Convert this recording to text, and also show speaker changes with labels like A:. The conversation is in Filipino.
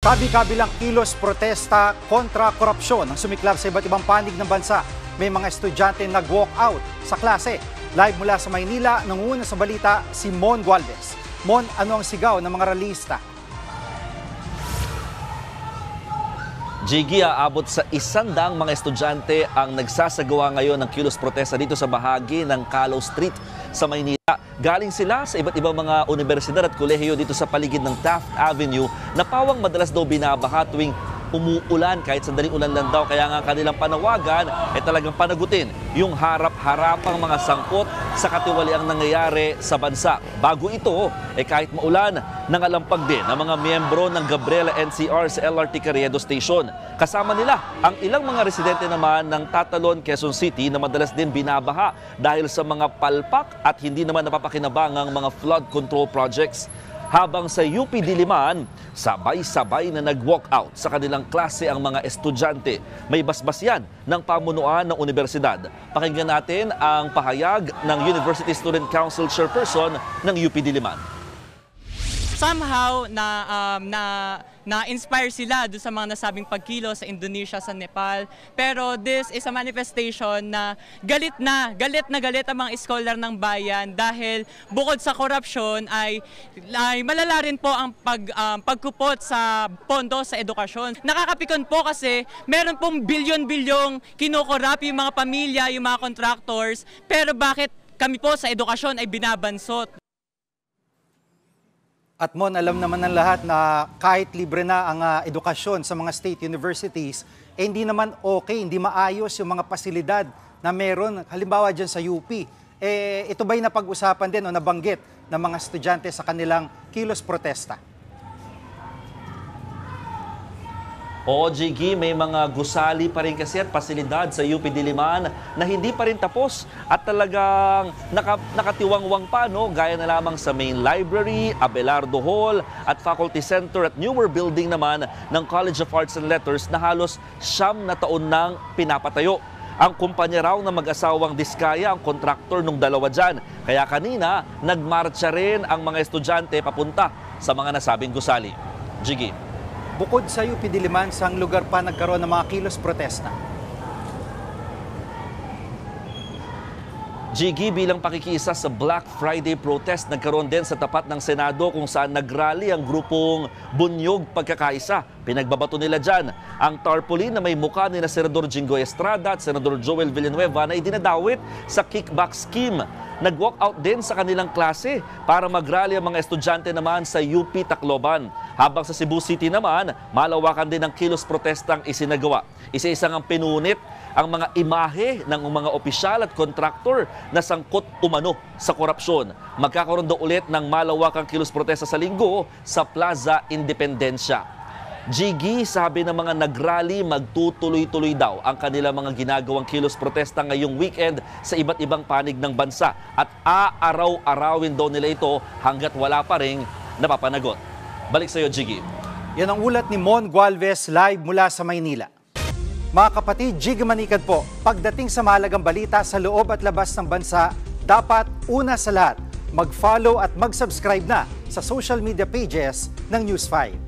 A: Kabi-kabilang kilos protesta kontra korupsyon ang sumiklab sa iba't ibang panig ng bansa. May mga estudyante nag-walk out sa klase. Live mula sa Maynila, nangunguna sa balita si Mon Gualvez. Mon, ano ang sigaw ng mga ralista?
B: Jiggy, aabot sa 100 mga estudyante ang nagsasagawa ngayon ng kilos protesta dito sa bahagi ng Calo Street sa Maynila. Galing sila sa iba't ibang mga universidad at kolehiyo dito sa paligid ng Taft Avenue na pawang madalas daw binabaha tuwing umuulan, kahit sandaling ulan lang daw. Kaya nga kanilang panawagan ay talagang panagutin yung harap-harapang mga sangkot sa katiwaliang nangyayari sa bansa. Bago ito, kahit maulan, nangalampag din ang mga miyembro ng Gabriela NCR sa LRT Carriedo Station. Kasama nila ang ilang mga residente naman ng Tatalon, Quezon City na madalas din binabaha dahil sa mga palpak at hindi naman napapakinabangang mga flood control projects. Habang sa UP Diliman, sabay-sabay na nag-walk out sa kanilang klase ang mga estudyante. May basbas yan ng pamunuan ng universidad. Pakinggan natin ang pahayag ng University Student Council Chairperson ng UP Diliman.
C: Somehow na-inspire sila doon sa mga nasabing pagkilo sa Indonesia, sa Nepal. Pero this is a manifestation na galit ang mga scholar ng bayan dahil bukod sa korupsyon ay malala rin po ang pagkupot sa pondo sa edukasyon. Nakakapikon po kasi meron pong bilyon-bilyong kinukorap yung mga pamilya, yung mga contractors, pero bakit kami po sa edukasyon ay binabansot?
A: At Mon, alam naman ng lahat na kahit libre na ang edukasyon sa mga state universities, hindi naman okay, hindi maayos yung mga pasilidad na meron, halimbawa dyan sa UP. Ito ba'y napag-usapan din o nabanggit ng mga estudyante sa kanilang kilos protesta?
B: O Jiggy, may mga gusali pa rin kasi at pasilidad sa UP Diliman na hindi pa rin tapos at talagang nakatiwangwang pa, no? Gaya na lamang sa main library, Abelardo Hall at Faculty Center at newer building naman ng College of Arts and Letters na halos 9 na taon nang pinapatayo. Ang kumpanya raw na mag-asawang Diskaya ang kontraktor ng dalawa dyan. Kaya kanina, nagmarcha rin ang mga estudyante papunta sa mga nasabing gusali. Jiggy.
A: Bukod sa UP Diliman, saang lugar pa nagkaroon ng mga kilos protesta?
B: Jiggy, bilang pakikiisa sa Black Friday protest, nagkaroon din sa tapat ng Senado kung saan nagrally ang grupong Bunyog Pagkakaisa. Pinagbabato nila dyan ang tarpaulin na may mukha ni na Senador Jinggoy Estrada at Senador Joel Villanueva na idinadawit sa kickback scheme. Nag-walk out din sa kanilang klase para mag-rally ang mga estudyante naman sa UP Tacloban. Habang sa Cebu City naman, malawakan din ang kilos protestang isinagawa. Isa-isang ang pinunit ang mga imahe ng mga opisyal at kontraktor na sangkot umano sa korupsyon. Magkakaroon daw ulit ng malawakang kilos protesta sa linggo sa Plaza Independencia. Jiggy, sabi ng mga nagrally, magtutuloy-tuloy daw ang kanilang mga ginagawang kilos protesta ngayong weekend sa iba't ibang panig ng bansa at aaraw-arawin daw nila ito hanggat wala pa ring napapanagot. Balik sa iyo, Jiggy.
A: Yan ang ulat ni Mon Gualvez live mula sa Maynila. Mga kapatid, Jiggy Manikad po, pagdating sa mahalagang balita sa loob at labas ng bansa, dapat una sa lahat, mag-follow at mag-subscribe na sa social media pages ng News 5.